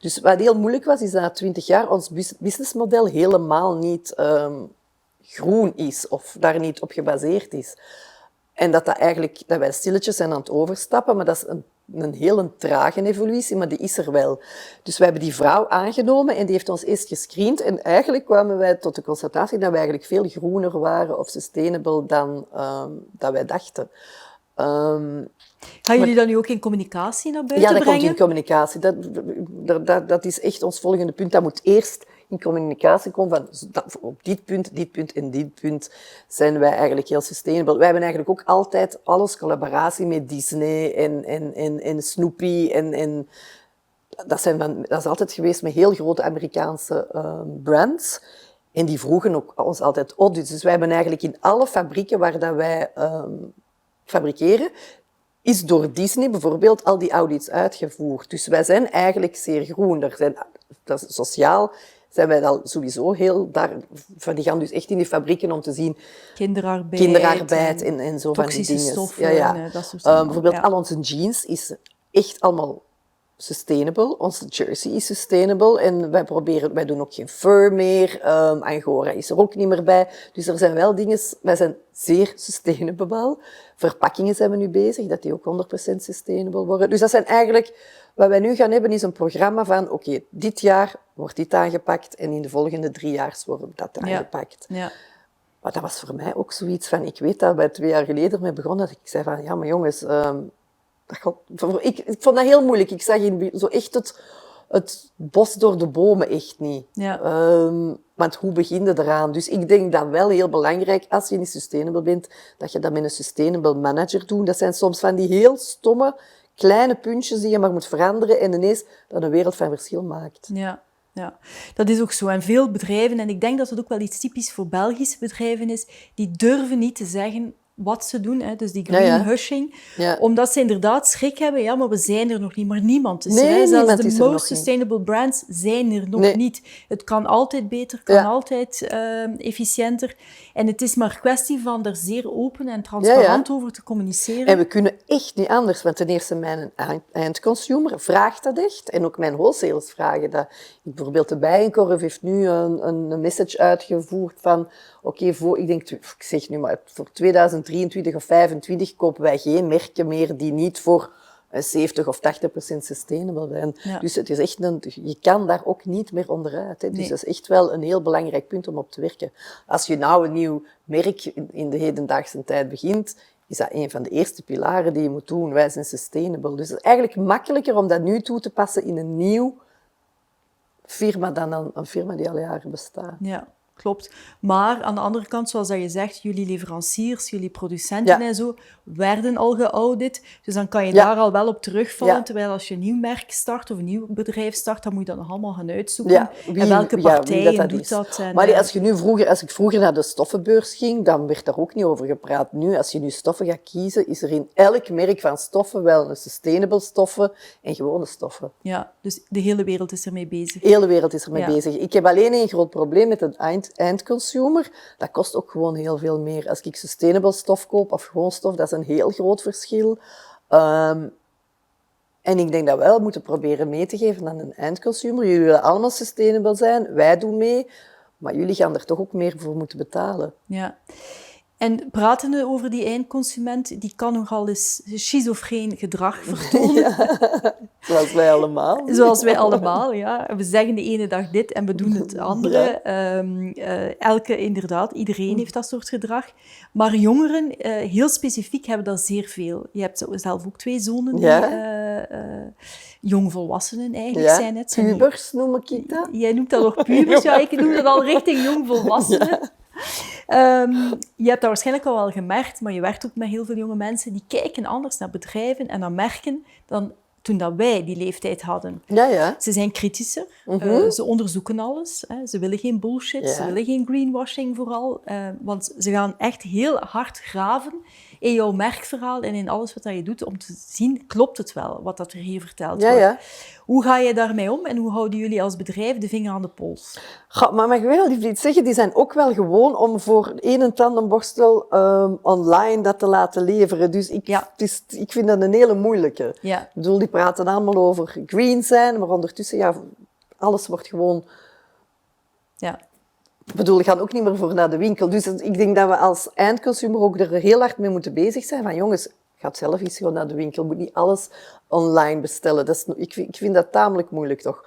Dus wat heel moeilijk was, is dat na 20 jaar ons businessmodel helemaal niet groen is of daar niet op gebaseerd is. En dat wij stilletjes zijn aan het overstappen, maar dat is een heel trage evolutie, maar die is er wel. Dus wij hebben die vrouw aangenomen en die heeft ons eerst gescreend. En eigenlijk kwamen wij tot de constatatie dat wij eigenlijk veel groener waren of sustainable dan dat wij dachten. Gaan jullie dat nu ook in communicatie naar buiten brengen? Ja, dat komt in communicatie. Dat is echt ons volgende punt. Dat moet eerst in communicatie komen van op dit punt en dit punt zijn wij eigenlijk heel sustainable. Wij hebben eigenlijk ook altijd alles collaboratie met Disney en Snoopy en dat is altijd geweest met heel grote Amerikaanse brands. En die vroegen ook ons altijd audits. Dus wij hebben eigenlijk in alle fabrieken waar dat wij fabrikeren, is door Disney bijvoorbeeld al die audits uitgevoerd. Dus wij zijn eigenlijk zeer groen. Dat is sociaal zijn wij al sowieso heel die gaan dus echt in die fabrieken om te zien kinderarbeid en zo van die dingen. Stoffen en dat soort dingen. Bijvoorbeeld al onze jeans is echt allemaal sustainable. Onze jersey is sustainable en wij doen ook geen fur meer. Angora is er ook niet meer bij. Dus er zijn wel dingen, wij zijn zeer sustainable. Verpakkingen zijn we nu bezig, dat die ook 100% sustainable worden. Dus dat zijn eigenlijk, wat wij nu gaan hebben, is een programma van, oké, dit jaar wordt dit aangepakt en in de volgende 3 jaar wordt dat aangepakt. Ja. Maar dat was voor mij ook zoiets van, ik weet dat wij 2 jaar geleden mee begonnen, dat ik zei van, ja, maar jongens, ik vond dat heel moeilijk. Ik zag zo echt het bos door de bomen echt niet. Ja. Want hoe begin je eraan? Dus ik denk dat wel heel belangrijk, als je niet sustainable bent, dat je dat met een sustainable manager doet. Dat zijn soms van die heel stomme, kleine puntjes die je maar moet veranderen en ineens dat een wereld van verschil maakt. Ja. Ja, dat is ook zo. En veel bedrijven, en ik denk dat het ook wel iets typisch voor Belgische bedrijven is, die durven niet te zeggen wat ze doen, hè, dus die greenhushing, omdat ze inderdaad schrik hebben, maar we zijn er nog niet, maar niemand is er. Zelfs de most sustainable brands zijn er nog niet. Het kan altijd beter, kan altijd efficiënter. En het is maar kwestie van er zeer open en transparant over te communiceren. En we kunnen echt niet anders, want ten eerste mijn eindconsumer vraagt dat echt. En ook mijn wholesalers vragen dat. Bijvoorbeeld de Bijenkorf heeft nu een message uitgevoerd van ik zeg nu maar, voor 2023 of 2025 kopen wij geen merken meer die niet voor 70 of 80% sustainable zijn. Ja. Dus het is echt je kan daar ook niet meer onderuit. Hè. Dus dat is echt wel een heel belangrijk punt om op te werken. Als je nou een nieuw merk in de hedendaagse tijd begint, is dat een van de eerste pilaren die je moet doen. Wij zijn sustainable. Dus het is eigenlijk makkelijker om dat nu toe te passen in een nieuw firma dan een firma die al jaren bestaat. Ja, klopt. Maar aan de andere kant, zoals dat je zegt, jullie leveranciers, jullie producenten en zo, werden al geaudit. Dus dan kan je daar al wel op terugvallen. Terwijl als je een nieuw merk start of een nieuw bedrijf start, dan moet je dat nog allemaal gaan uitzoeken. En welke partijen doet dat. En, maar als ik vroeger naar de stoffenbeurs ging, dan werd daar ook niet over gepraat. Nu, als je nu stoffen gaat kiezen, is er in elk merk van stoffen wel een sustainable stoffen en gewone stoffen. Ja, dus de hele wereld is ermee bezig. De hele wereld is ermee bezig. Ik heb alleen één groot probleem met een eindconsumer. Dat kost ook gewoon heel veel meer. Als ik sustainable stof koop of gewoon stof, dat is een heel groot verschil. En ik denk dat we wel moeten proberen mee te geven aan een eindconsumer. Jullie willen allemaal sustainable zijn, wij doen mee, maar jullie gaan er toch ook meer voor moeten betalen. Ja. En pratende over die eindconsument, die kan nogal eens schizofreen gedrag vertonen. Zoals wij allemaal. Zoals wij allemaal, ja. We zeggen de ene dag dit en we doen het andere. Iedereen heeft dat soort gedrag. Maar jongeren, heel specifiek, hebben dat zeer veel. Je hebt zelf ook 2 zonen die jongvolwassenen eigenlijk zijn. Het pubers noem ik dat. Jij noemt dat nog pubers, ik noem dat al richting jongvolwassenen. Je hebt dat waarschijnlijk al wel gemerkt, maar je werkt ook met heel veel jonge mensen die kijken anders naar bedrijven en naar merken dan toen dat wij die leeftijd hadden. Ze zijn kritischer, ze onderzoeken alles, ze willen geen bullshit, ze willen geen greenwashing vooral, want ze gaan echt heel hard graven in jouw merkverhaal en in alles wat je doet, om te zien, klopt het wel, wat dat er hier verteld wordt. Hoe ga je daarmee om en hoe houden jullie als bedrijf de vinger aan de pols? Maar mag ik wel iets zeggen, die zijn ook wel gewoon om voor een tandenborstel online dat te laten leveren. Dus ik vind dat een hele moeilijke. Ik bedoel, die praten allemaal over green zijn, maar ondertussen, alles wordt gewoon... Ik bedoel, ik ga ook niet meer voor naar de winkel. Dus ik denk dat we als eindconsumer ook er heel hard mee moeten bezig zijn. Van jongens, ga zelf eens gewoon naar de winkel. Je moet niet alles online bestellen. Ik vind dat tamelijk moeilijk, toch?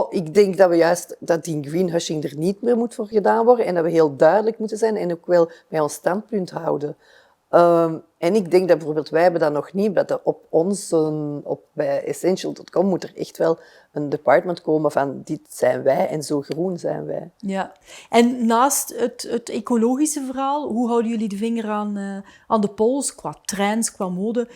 Ik denk dat we juist dat die greenhushing er niet meer moet voor gedaan worden. En dat we heel duidelijk moeten zijn en ook wel bij ons standpunt houden. En ik denk dat bijvoorbeeld wij hebben dat nog niet, dat bij Essential.com moet er echt wel een department komen van dit zijn wij en zo groen zijn wij. Ja. En naast het ecologische verhaal, hoe houden jullie de vinger aan de pols qua trends, qua mode?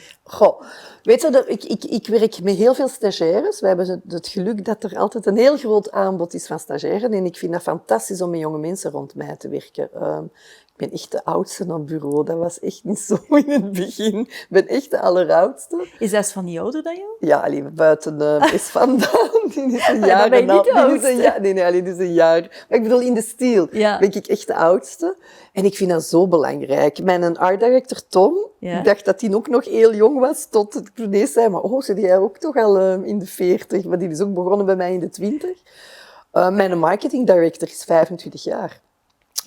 Weet je, ik werk met heel veel stagiaires. We hebben het geluk dat er altijd een heel groot aanbod is van stagiairen en ik vind dat fantastisch om met jonge mensen rond mij te werken. Ik ben echt de oudste op bureau. Dat was echt niet zo in het begin. Ik ben echt de alleroudste. Is dat van die ouder dan jou? Ja, alleen buiten is vandaan. Die is een jaar. Ben je niet de oudste? Nee, die is een jaar. Maar ik bedoel, in de stijl ben ik echt de oudste. En ik vind dat zo belangrijk. Mijn art director Tom, ik dacht dat hij ook nog heel jong was, tot ik ineens zei, maar zit jij ook toch al in de 40? Maar die is ook begonnen bij mij in de 20. Mijn marketing director is 25 jaar.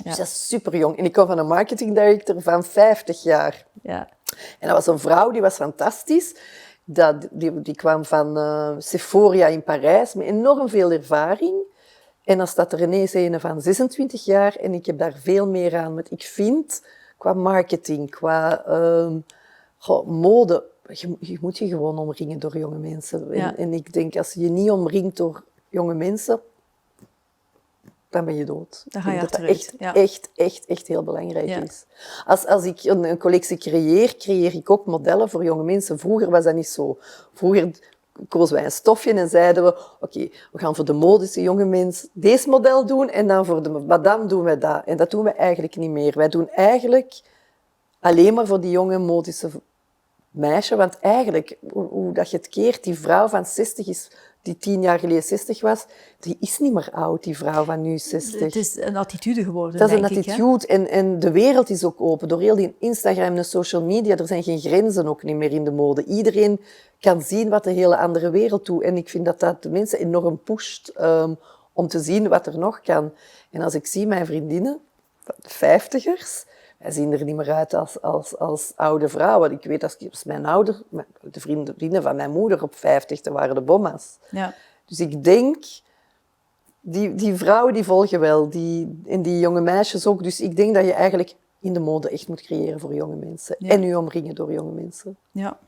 Dus dat is super jong. En ik kom van een marketing director van 50 jaar. Ja. En dat was een vrouw, die was fantastisch. Die kwam van Sephora in Parijs met enorm veel ervaring. En dan staat er ineens een van 26 jaar en ik heb daar veel meer aan. Want ik vind, qua marketing, qua mode, je moet je gewoon omringen door jonge mensen. En ik denk, als je je niet omringt door jonge mensen, dan ben je dood. Dan ga je echt heel belangrijk is. Als ik een collectie creëer ik ook modellen voor jonge mensen. Vroeger was dat niet zo. Vroeger kozen wij een stofje en zeiden we, oké, we gaan voor de modische jonge mens deze model doen en dan voor de madame doen we dat. En dat doen we eigenlijk niet meer. Wij doen eigenlijk alleen maar voor die jonge modische meisje. Want eigenlijk, hoe dat je het keert, die vrouw van 60 is, die 10 jaar geleden 60 was, die is niet meer oud, die vrouw van nu 60. Het is een attitude geworden, dat is een denk attitude. Ik, en de wereld is ook open. Door heel die Instagram en social media, er zijn geen grenzen ook niet meer in de mode. Iedereen kan zien wat de hele andere wereld doet. En ik vind dat dat de mensen enorm pusht om te zien wat er nog kan. En als ik zie mijn vriendinnen, de 50ers, wij zien er niet meer uit als oude vrouwen. Ik weet, als mijn ouder, de vrienden van mijn moeder op 50, dat waren de bomma's. Ja. Dus ik denk, die vrouwen die volgen wel, en die jonge meisjes ook. Dus ik denk dat je eigenlijk in de mode echt moet creëren voor jonge mensen. Ja. En je omringen door jonge mensen. Ja,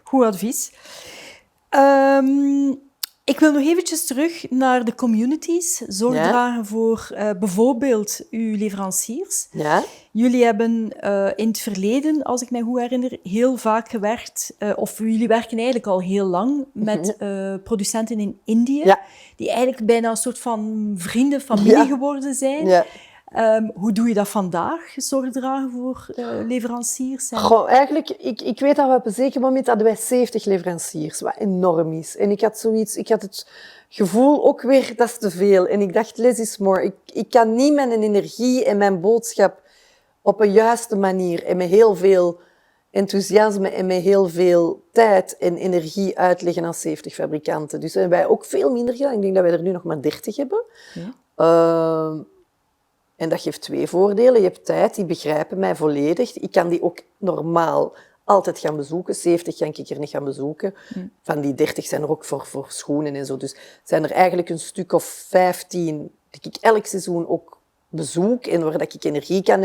goed advies. Ik wil nog eventjes terug naar de communities. Zorg dragen voor bijvoorbeeld uw leveranciers. Ja. Jullie hebben in het verleden, als ik mij goed herinner, heel vaak gewerkt, of jullie werken eigenlijk al heel lang met producenten in Indië, die eigenlijk bijna een soort van vrienden, familie geworden zijn. Ja. Hoe doe je dat vandaag, zorg dragen voor leveranciers? Goh, eigenlijk, ik weet dat we op een zeker moment hadden wij 70 leveranciers, wat enorm is. En ik had het gevoel ook weer, dat is te veel. En ik dacht, less is more. Ik kan niet mijn energie en mijn boodschap op een juiste manier en met heel veel enthousiasme en met heel veel tijd en energie uitleggen aan 70 fabrikanten. Dus hebben wij ook veel minder gedaan. Ik denk dat wij er nu nog maar 30 hebben. Ja. En dat geeft 2 voordelen. Je hebt tijd, die begrijpen mij volledig. Ik kan die ook normaal altijd gaan bezoeken. 70 kan ik er niet gaan bezoeken. Van die 30 zijn er ook voor schoenen en zo. Dus zijn er eigenlijk een stuk of 15 die ik elk seizoen ook bezoek en waar ik energie kan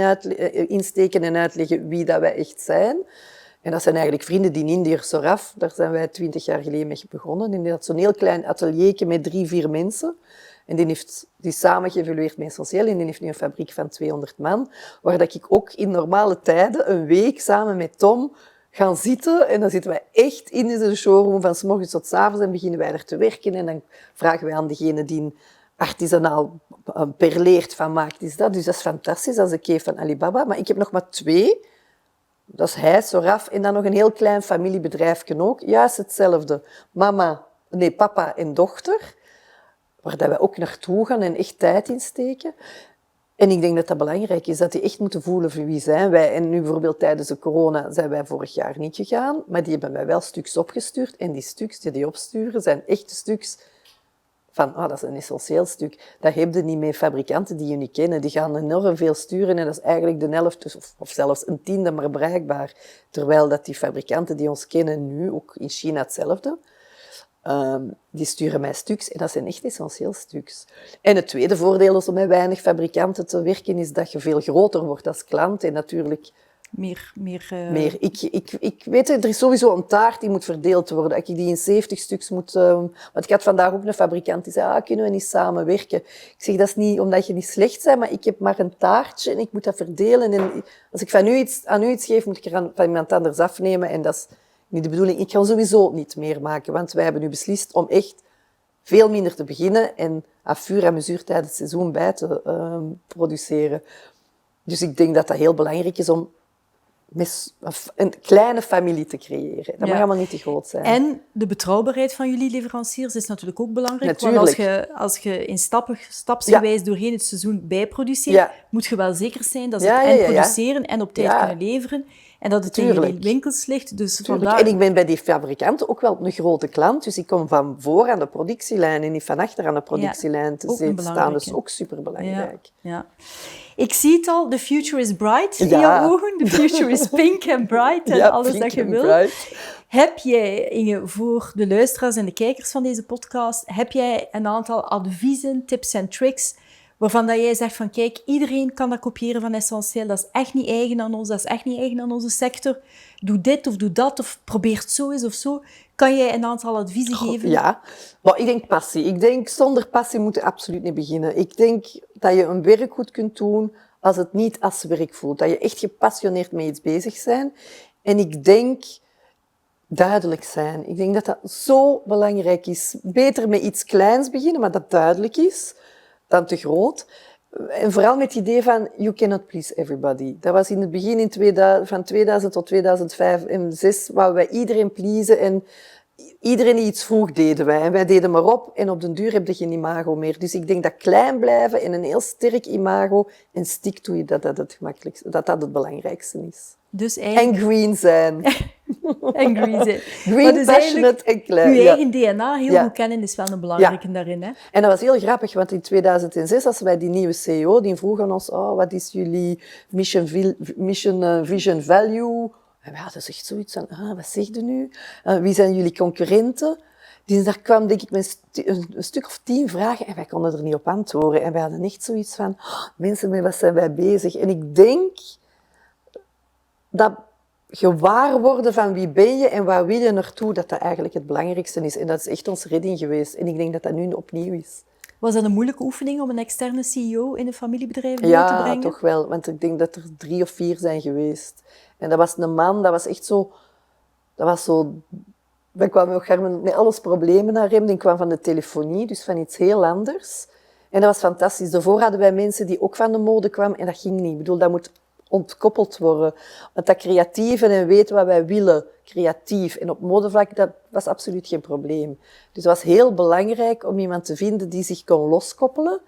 insteken en uitleggen wie dat wij echt zijn. En dat zijn eigenlijk vrienden die in Indië Soraf, daar zijn wij 20 jaar geleden mee begonnen. En die had zo'n heel klein ateliertje met 3-4 mensen. En die is samen geëvolueerd met Essentiel en die heeft nu een fabriek van 200 man, waar dat ik ook in normale tijden een week samen met Tom gaan zitten. En dan zitten wij echt in de showroom van 's morgens tot 's avonds en beginnen wij er te werken. En dan vragen wij aan degene die artisanaal perleert van maakt is dat. Dus dat is fantastisch, dat is de Keef van Alibaba. Maar ik heb nog maar 2. Dat is hij, Soraf, en dan nog een heel klein familiebedrijfje ook. Juist hetzelfde. Papa en dochter. Waar dat wij ook naartoe gaan en echt tijd insteken. En ik denk dat dat belangrijk is, dat die echt moeten voelen van wie zijn wij. En nu bijvoorbeeld tijdens de corona zijn wij vorig jaar niet gegaan, maar die hebben mij wel stuks opgestuurd. En die stuks die opsturen zijn echte stuks van, dat is een essentieel stuk. Dat heb je niet met fabrikanten die je niet kennen. Die gaan enorm veel sturen en dat is eigenlijk de helft of zelfs een tiende maar bereikbaar. Terwijl dat die fabrikanten die ons kennen nu, ook in China hetzelfde, die sturen mij stuks en dat zijn echt essentieel stuks. En het tweede voordeel is om met weinig fabrikanten te werken, is dat je veel groter wordt als klant en natuurlijk meer. Ik weet het, er is sowieso een taart die moet verdeeld worden. Als ik die in 70 stuks moet... want ik had vandaag ook een fabrikant die zei, kunnen we niet samenwerken? Ik zeg, dat is niet omdat je niet slecht bent, maar ik heb maar een taartje en ik moet dat verdelen. En als ik aan u iets geef, moet ik er van iemand anders afnemen en dat is niet de bedoeling. Ik ga sowieso niet meer maken, want wij hebben nu beslist om echt veel minder te beginnen en à fur et à mesure tijdens het seizoen bij te produceren. Dus ik denk dat dat heel belangrijk is om een kleine familie te creëren. Dat mag helemaal niet te groot zijn. En de betrouwbaarheid van jullie leveranciers is natuurlijk ook belangrijk. Natuurlijk. Want als je in stapsgewijs doorheen het seizoen bijproduceert, moet je wel zeker zijn dat ze het produceren en op tijd kunnen leveren. En dat het in jullie winkels ligt. Dus vandaar... En ik ben bij die fabrikanten ook wel een grote klant. Dus ik kom van voor aan de productielijn en niet van achter aan de productielijn te staan. Dat is ook superbelangrijk. Ja. Ik zie het al, the future is bright in jouw ogen. The future is pink and bright en alles dat je wil. Heb jij, Inge, voor de luisteraars en de kijkers van deze podcast, heb jij een aantal adviezen, tips en tricks waarvan dat jij zegt van kijk, iedereen kan dat kopiëren van Essentiel. Dat is echt niet eigen aan ons, dat is echt niet eigen aan onze sector. Doe dit of doe dat of probeer het zo eens of zo. Kan jij een aantal adviezen geven? Ja, maar ik denk passie. Ik denk zonder passie moet je absoluut niet beginnen. Ik denk dat je een werk goed kunt doen als het niet als werk voelt. Dat je echt gepassioneerd met iets bezig bent. En ik denk duidelijk zijn. Ik denk dat dat zo belangrijk is. Beter met iets kleins beginnen, maar dat duidelijk is, dan te groot. En vooral met het idee van, you cannot please everybody. Dat was in het begin van 2000 tot 2005 en 2006, waar wij iedereen pleasen en iedereen die iets vroeg deden wij. En wij deden maar op en op den duur heb je geen imago meer. Dus ik denk dat klein blijven en een heel sterk imago en stick to it, dat het gemakkelijkste, dat het belangrijkste is. Dus eigenlijk... En green zijn. En green zijn. Green, dus passionate en klein. Uw eigen DNA heel goed kennen is wel een belangrijke daarin. Hè? En dat was heel grappig, want in 2006, als wij die nieuwe CEO, die vroeg aan ons, wat is jullie mission, vision, value? En we hadden echt zoiets van, wat zeg je nu? Wie zijn jullie concurrenten? Dus daar kwam, denk ik, met een stuk of 10 vragen en wij konden er niet op antwoorden. En wij hadden echt zoiets van, mensen, met wat zijn wij bezig? En ik denk dat gewaar worden van wie ben je en waar wil je naartoe, dat eigenlijk het belangrijkste is. En dat is echt onze redding geweest. En ik denk dat dat nu opnieuw is. Was dat een moeilijke oefening om een externe CEO in een familiebedrijf te brengen? Ja, toch wel. Want ik denk dat er 3 of 4 zijn geweest. En dat was een man, dat was echt zo... Wij kwamen ook met alles problemen naar hem. Die kwam van de telefonie, dus van iets heel anders. En dat was fantastisch. Daarvoor hadden wij mensen die ook van de mode kwamen en dat ging niet. Ik bedoel, dat moet ontkoppeld worden. Want dat creatieve en weten wat wij willen, creatief en op modevlak, dat was absoluut geen probleem. Dus het was heel belangrijk om iemand te vinden die zich kon loskoppelen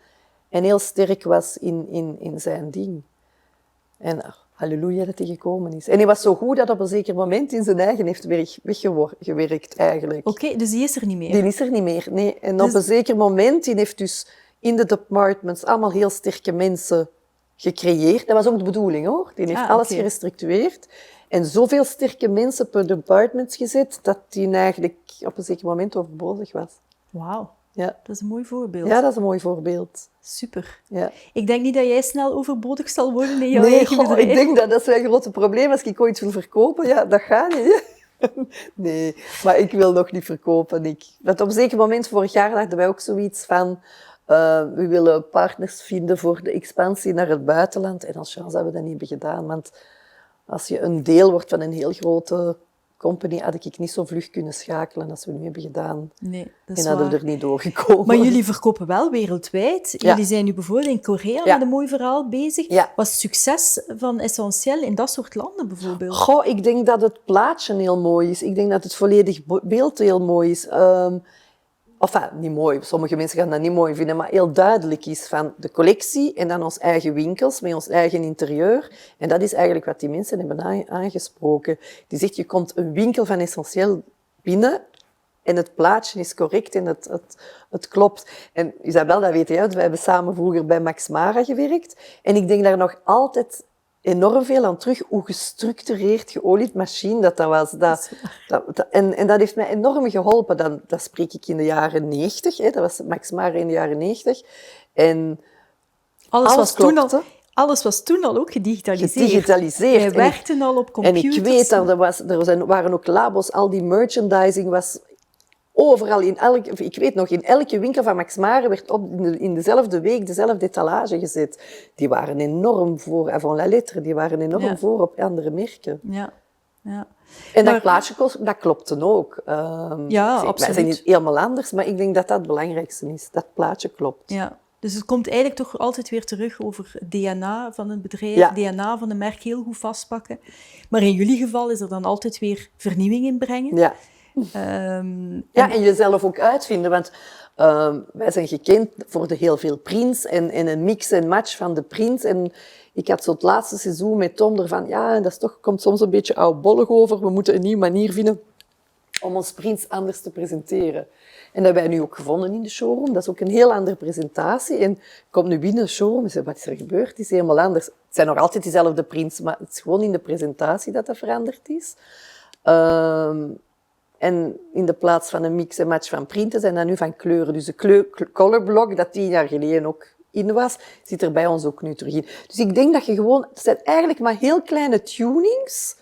en heel sterk was in zijn ding. En halleluja dat hij gekomen is. En hij was zo goed dat op een zeker moment in zijn eigen heeft weggewerkt eigenlijk. Oké, dus die is er niet meer? Die is er niet meer, nee. En dus... op een zeker moment, die heeft dus in de departments allemaal heel sterke mensen gecreëerd. Dat was ook de bedoeling, hoor. Die heeft alles gerestructureerd. En zoveel sterke mensen per department gezet, dat die eigenlijk op een zeker moment overbodig was. Wauw. Ja. Dat is een mooi voorbeeld. Ja, dat is een mooi voorbeeld. Super. Ja. Ik denk niet dat jij snel overbodig zal worden in jouw eigen bedrijf. Ik denk dat is mijn grote probleem. Als ik ooit wil verkopen, ja, dat gaat niet. Nee, maar ik wil nog niet verkopen. Want op een zeker moment, vorig jaar, hadden wij ook zoiets van... we willen partners vinden voor de expansie naar het buitenland. En als chance hebben we dat niet hebben gedaan. Want als je een deel wordt van een heel grote company, had ik niet zo vlug kunnen schakelen als we nu hebben gedaan. Nee, dat is en hadden we waar. er niet doorgekomen. Maar jullie verkopen wel wereldwijd. Ja. Jullie zijn nu bijvoorbeeld in Korea met een mooi verhaal bezig. Ja. Was succes van Essentiel in dat soort landen bijvoorbeeld? Goh, ik denk dat het plaatje heel mooi is. Ik denk dat het volledig beeld heel mooi is. Niet mooi, sommige mensen gaan dat niet mooi vinden, maar heel duidelijk is van de collectie en dan ons eigen winkels met ons eigen interieur. En dat is eigenlijk wat die mensen hebben aangesproken. Die zegt, je komt een winkel van Essentiel binnen en het plaatje is correct en het klopt. En Isabel, dat weet jij, want wij hebben samen vroeger bij Max Mara gewerkt. En ik denk daar nog altijd enorm veel aan terug, hoe gestructureerd, geolied machine dat was. En dat heeft mij enorm geholpen. Dat spreek ik in de jaren 90, hè. Dat was Max Mara in de jaren 90. En alles was toen al ook gedigitaliseerd. Gedigitaliseerd. Wij werkten al op computers. En ik weet dat er waren ook labos, al die merchandising was overal, ik weet nog, in elke winkel van Max Mara werd in dezelfde week dezelfde etalage gezet. Die waren enorm voor, Avant la Lettre, die waren enorm voor op andere merken. Ja. Ja. En dat plaatje, dat klopte ook. Absoluut. Wij zijn niet helemaal anders, maar ik denk dat dat het belangrijkste is. Dat plaatje klopt. Ja. Dus het komt eigenlijk toch altijd weer terug over het DNA van het bedrijf, het DNA van een merk heel goed vastpakken. Maar in jullie geval is er dan altijd weer vernieuwing in brengen. Ja. En jezelf ook uitvinden, want wij zijn gekend voor de heel veel prints en een mix en match van de prints. En ik had zo het laatste seizoen met Tom ervan, dat komt soms een beetje oudbollig over. We moeten een nieuwe manier vinden om ons prints anders te presenteren. En dat hebben wij nu ook gevonden in de showroom. Dat is ook een heel andere presentatie. En ik kom nu binnen de showroom en zeg, wat is er gebeurd? Het is helemaal anders. Het zijn nog altijd diezelfde prints, maar het is gewoon in de presentatie dat veranderd is. En in de plaats van een mix en match van printen zijn dat nu van kleuren. Dus de colorblock, dat 10 jaar geleden ook in was, zit er bij ons ook nu terug in. Dus ik denk dat je gewoon... Het zijn eigenlijk maar heel kleine tunings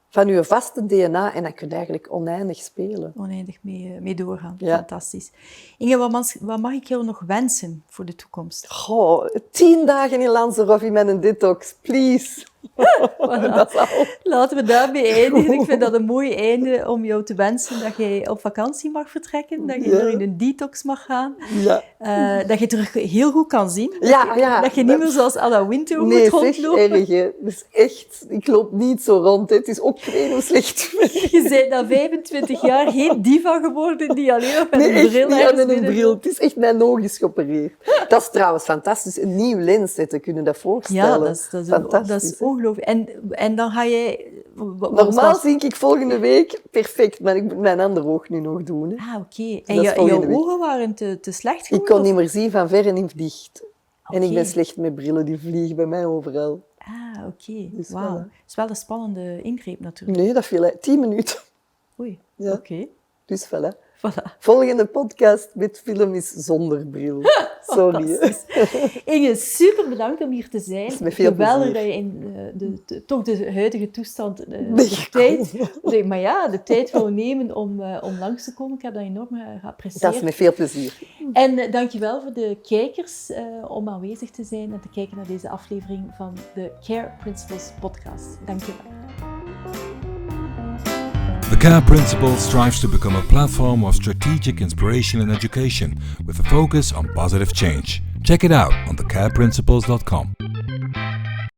van je vaste DNA en dan kun je eigenlijk oneindig spelen. Oneindig mee doorgaan. Ja. Fantastisch. Inge, wat mag ik jou nog wensen voor de toekomst? 10 dagen in Lanzarote met een detox, please. Dat is al. Laten we daarbij eindigen. Ik vind dat een mooi einde om jou te wensen dat jij op vakantie mag vertrekken, dat je er in een detox mag gaan. Ja. Dat je terug heel goed kan zien. Ja. Dat je niet meer zoals à la Winter moet rondlopen. Nee, zeg, erg. Dus echt, ik loop niet zo rond. Hè. Het is ook heel slecht. Je bent na 25 jaar geen diva geworden die alleen nog met een bril met een bril. Het is echt, mijn oog is geopereerd. Dat is trouwens fantastisch. Een nieuw lens zetten, kun je dat voorstellen? Ja, dat is ongelooflijk. En dan ga je... Normaal zie ik volgende week perfect, maar ik moet mijn andere oog nu nog doen. Hè. Oké. En jouw ogen waren te slecht geworden? Ik kon niet meer zien van ver en niet dicht. En ik ben slecht met brillen, die vliegen bij mij overal. Oké. Dus Wauw. voilà. Het is wel een spannende ingreep natuurlijk. Nee, dat viel 10 minuten. Oei, ja. Oké. Dus voilà. Volgende podcast met film is zonder bril. Sorry. Inge, super bedankt om hier te zijn. Met veel Geweldig dat je in toch de huidige toestand de tijd wil nemen om langs te komen. Ik heb dat enorm geapprecieerd. Dat is met veel plezier. En dankjewel voor de kijkers om aanwezig te zijn en te kijken naar deze aflevering van de Care Principles podcast. Dankjewel. The CARE Principles strives to become a platform of strategic inspiration and education with a focus on positive change. Check it out on thecareprinciples.com.